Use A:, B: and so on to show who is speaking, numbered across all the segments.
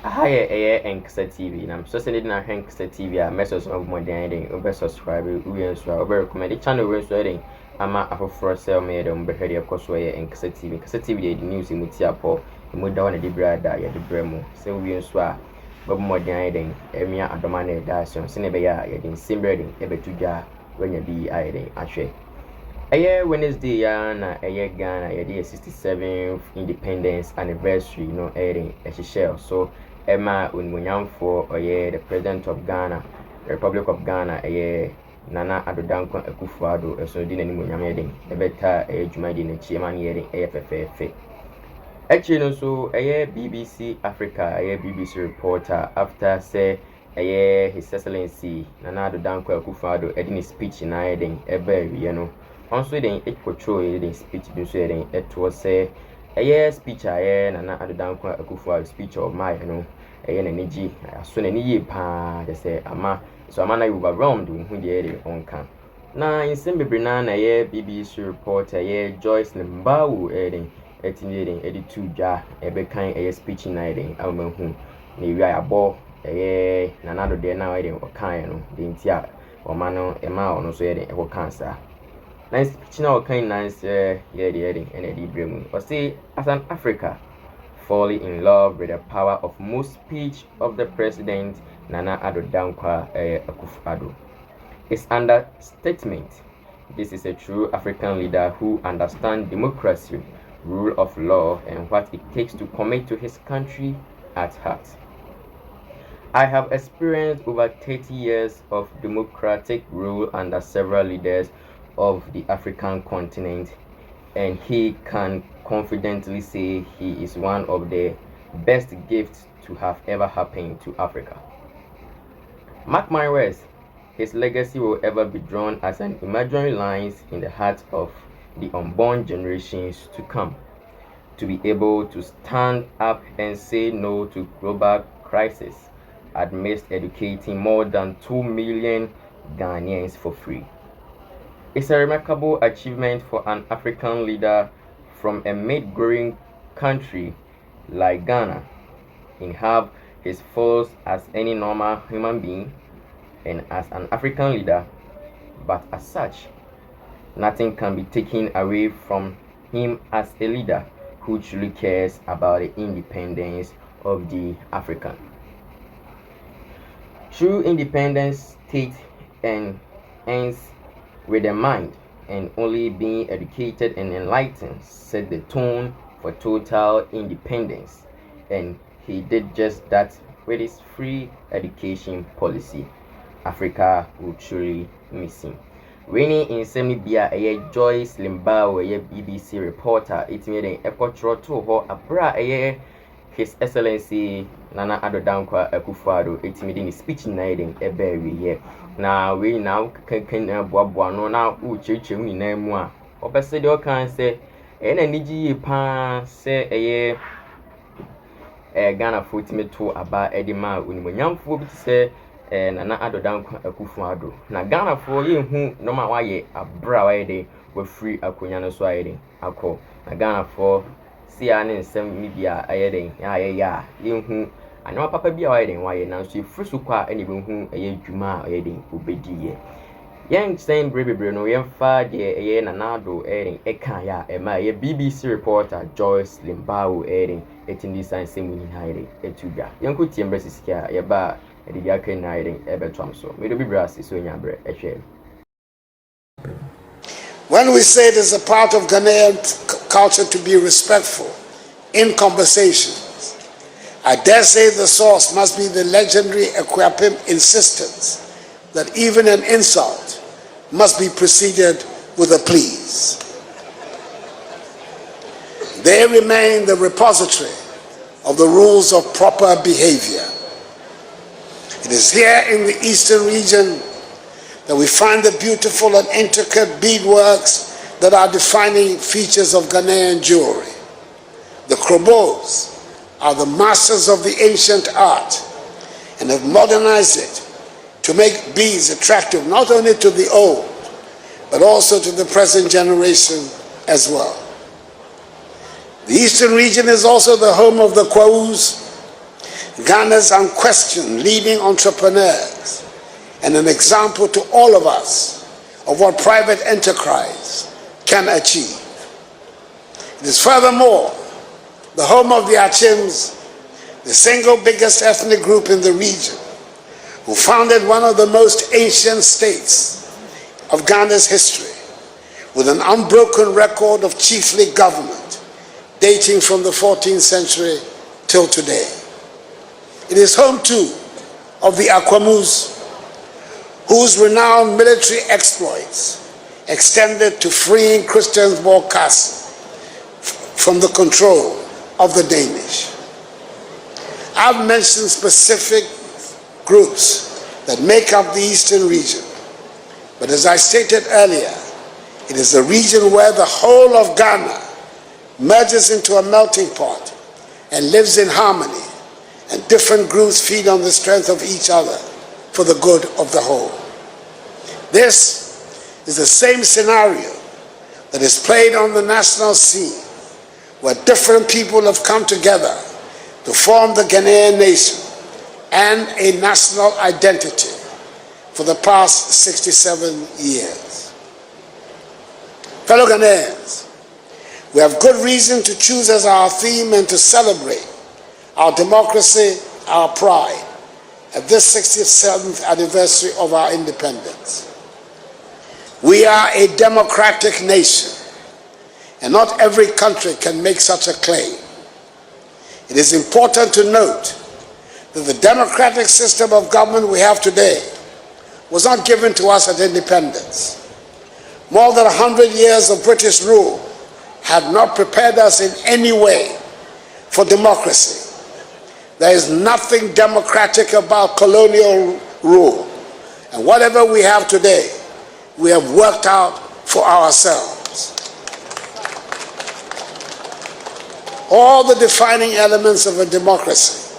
A: Hi, Enksa TV. And I'm so sending a Enksa TV. A message of more than anything. Over subscribe, we over recommend the channel. We're sweating. I'm a for sale made on behead of course. Where Enksa TV. Enksa TV, the news in Mutiapo, the more down at the brother, the Bremo. So we swear. But more than anything, Emia Adomane Dasson, Senebea, Yadin Simbreading, Ebetuja, when you be idling. Actually. Wednesday na Ghana the 67th independence anniversary airing a so Emma Unmunyamfo the president of Ghana, the Republic of Ghana Nana Addo Dankwa Akufo-Addo so di nani munyam yedin e beta dwuma di na chiema na yedin fefefe actually no so BBC Africa BBC reporter after say His Excellency Nana Addo Dankwa Akufo-Addo edin speech na yedin ebe no also then it portray the speech do say then it was say speech Nana Addo Dankwa Akufo-Addo speech of my na niji so na ni pa they say ama so ama na you overwhelmed with who the on can na in same bebre na BBC reporter Joyce Limbawu then etini then editu dwa ebe kan speech na then amahu na wi abo Nana Addo de na then o kan no de ntia o ma no ema o no so then e ko cancer. Nice speech now kind nice and a bremu. Or say as an Africa falling in love with the power of most speech of the president Nana Addo Dankwa Akufo-Addo. It's understatement. This is a true African leader who understands democracy, rule of law, and what it takes to commit to his country at heart. I have experienced over 30 years of democratic rule under several leaders of the African continent, and he can confidently say he is one of the best gifts to have ever happened to Africa. Mark my words, his legacy will ever be drawn as an imaginary lines in the heart of the unborn generations to come. To be able to stand up and say no to global crisis amidst educating more than 2 million Ghanaians for free. It's a remarkable achievement for an African leader from a mid-growing country like Ghana and have his faults as any normal human being and as an African leader, but as such, nothing can be taken away from him as a leader who truly cares about the independence of the African. True independence state and ends with the mind, and only being educated and enlightened set the tone for total independence, and he did just that with his free education policy. Africa will truly miss him. Winning in Semibia, Joyce Limbawu, BBC reporter, it made an equatorial to her abra His Excellency Nana Addo Dankwa Akufo-Addo etimidi speech na eden ebe wiye na we now kan boaboa no na u chechemu ni na mu a obese de o kan se na niji pa se Ghana fo timeto aba edima onimonyamfo bi se Nana Addo Dankwa Akufo-Addo na Ghana fo ye hu no ma waye abra waye de we free akonya no so ayede akọ na Ghana fo sia ne nsem media ayeden ya yehu anwa papa bia ayeden waye na so frusu kwa ene behu dwuma ayeden obediye yen sen brebebre no yemfa de Nana Addo eka ya ema BBC reporter Joyce Limbawu etindi sansem ni haire etuga yenko tiembre sisikia yeba edidi akan na ayeden ebetwam so me do bibrasi so nyabre ehwe.
B: When we say it is a part of Ghanaian culture to be respectful in conversations, I dare say the source must be the legendary Equiapim insistence that even an insult must be preceded with a please. They remain the repository of the rules of proper behavior. It is here in the eastern region that we find the beautiful and intricate beadworks that are defining features of Ghanaian jewelry. The Krobos are the masters of the ancient art and have modernized it to make beads attractive not only to the old, but also to the present generation as well. The eastern region is also the home of the Kwaus, Ghana's unquestioned leading entrepreneurs, and an example to all of us of what private enterprise can achieve. It is furthermore the home of the Achims, the single biggest ethnic group in the region, who founded one of the most ancient states of Ghana's history, with an unbroken record of chiefly government dating from the 14th century till today. It is home too of the Akwamus, whose renowned military exploits extended to freeing Christiansborg Castle from the control of the Danish. I've mentioned specific groups that make up the eastern region, but as I stated earlier, it is a region where the whole of Ghana merges into a melting pot and lives in harmony, and different groups feed on the strength of each other for the good of the whole. This is the same scenario that is played on the national scene, where different people have come together to form the Ghanaian nation and a national identity for the past 67 years. Fellow Ghanaians, we have good reason to choose as our theme and to celebrate our democracy, our pride, at this 67th anniversary of our independence. We are a democratic nation, and not every country can make such a claim. It is important to note that the democratic system of government we have today was not given to us at independence. More than 100 years of British rule had not prepared us in any way for democracy. There is nothing democratic about colonial rule, and whatever we have today, we have worked out for ourselves. All the defining elements of a democracy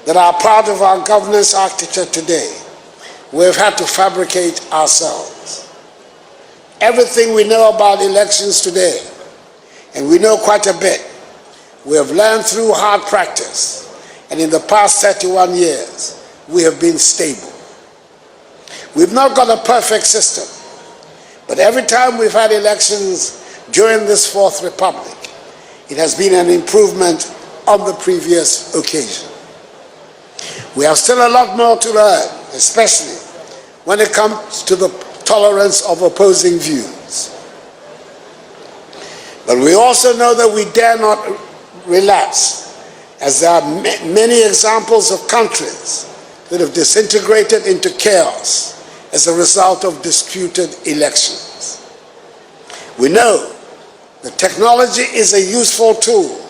B: that are part of our governance architecture today, we have had to fabricate ourselves. Everything we know about elections today, and we know quite a bit, we have learned through hard practice, and in the past 31 years, we have been stable. We've not got a perfect system, but every time we've had elections during this Fourth Republic, it has been an improvement on the previous occasion. We have still a lot more to learn, especially when it comes to the tolerance of opposing views. But we also know that we dare not relapse, as there are many examples of countries that have disintegrated into chaos as a result of disputed elections. We know that technology is a useful tool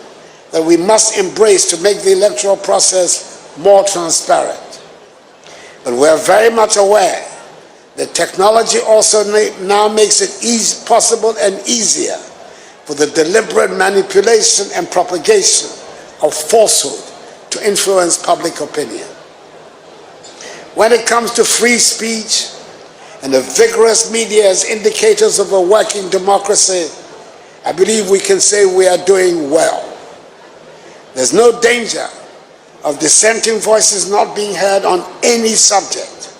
B: that we must embrace to make the electoral process more transparent. But we are very much aware that technology also now makes it possible and easier for the deliberate manipulation and propagation of falsehood to influence public opinion. When it comes to free speech and a vigorous media as indicators of a working democracy, I believe we can say we are doing well. There's no danger of dissenting voices not being heard on any subject,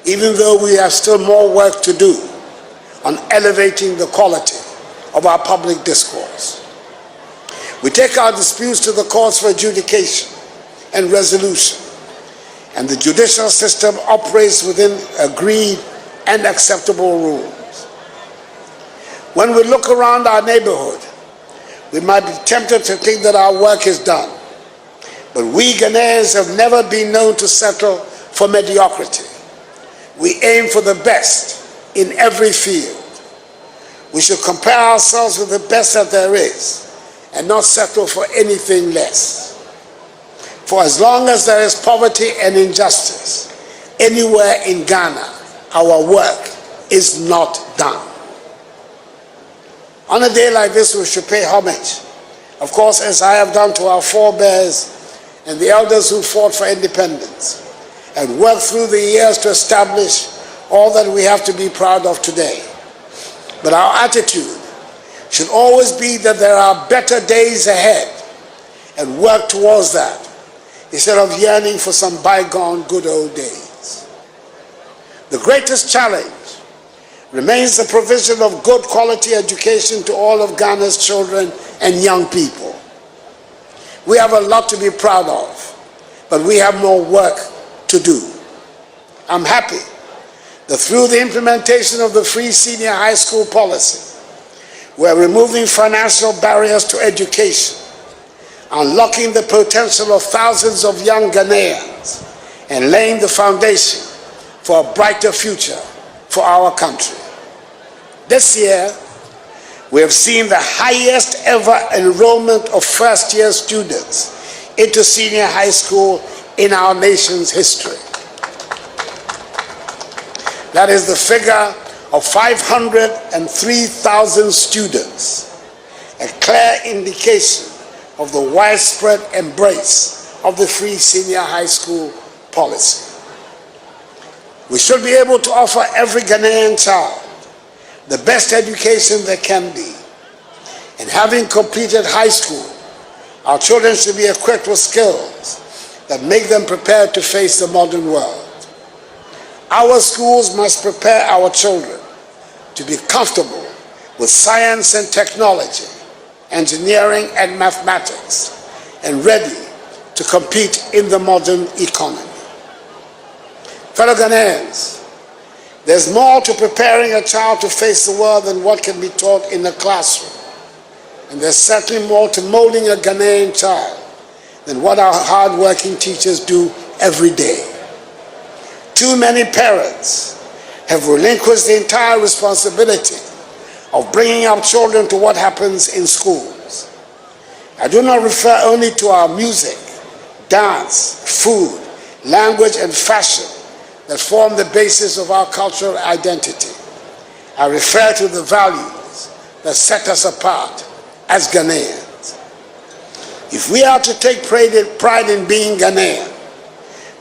B: even though we have still more work to do on elevating the quality of our public discourse. We take our disputes to the courts for adjudication and resolution, and the judicial system operates within agreed and acceptable rules. When we look around our neighborhood, we might be tempted to think that our work is done, but we Ghanaians have never been known to settle for mediocrity. We aim for the best in every field. We should compare ourselves with the best that there is, and not settle for anything less. For as long as there is poverty and injustice anywhere in Ghana, our work is not done. On a day like this, we should pay homage, of course, as I have done to our forebears and the elders who fought for independence, and worked through the years to establish all that we have to be proud of today. But our attitude should always be that there are better days ahead, and work towards that, instead of yearning for some bygone good old days. The greatest challenge remains the provision of good quality education to all of Ghana's children and young people. We have a lot to be proud of, but we have more work to do. I'm happy that through the implementation of the free senior high school policy, we're removing financial barriers to education, unlocking the potential of thousands of young Ghanaians, and laying the foundation for a brighter future for our country. This year, we have seen the highest ever enrollment of first-year students into senior high school in our nation's history. That is the figure of 503,000 students, a clear indication of the widespread embrace of the free senior high school policy. We should be able to offer every Ghanaian child the best education there can be. And having completed high school, our children should be equipped with skills that make them prepared to face the modern world. Our schools must prepare our children to be comfortable with science and technology, engineering and mathematics, and ready to compete in the modern economy. Fellow Ghanaians, there's more to preparing a child to face the world than what can be taught in the classroom. And there's certainly more to molding a Ghanaian child than what our hard-working teachers do every day. Too many parents have relinquished the entire responsibility of bringing up children to what happens in schools. I do not refer only to our music, dance, food, language, and fashion that form the basis of our cultural identity. I refer to the values that set us apart as Ghanaians. If we are to take pride in being Ghanaian,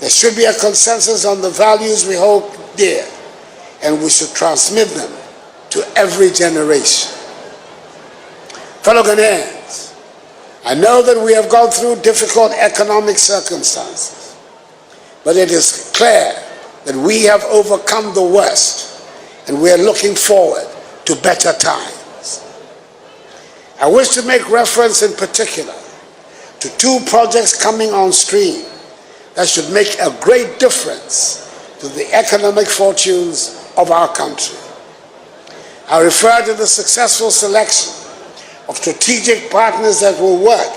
B: there should be a consensus on the values we hold dear, and we should transmit them to every generation. Fellow Ghanaians, I know that we have gone through difficult economic circumstances, but it is clear that we have overcome the worst, and we are looking forward to better times. I wish to make reference in particular to two projects coming on stream that should make a great difference to the economic fortunes of our country. I refer to the successful selection of strategic partners that will work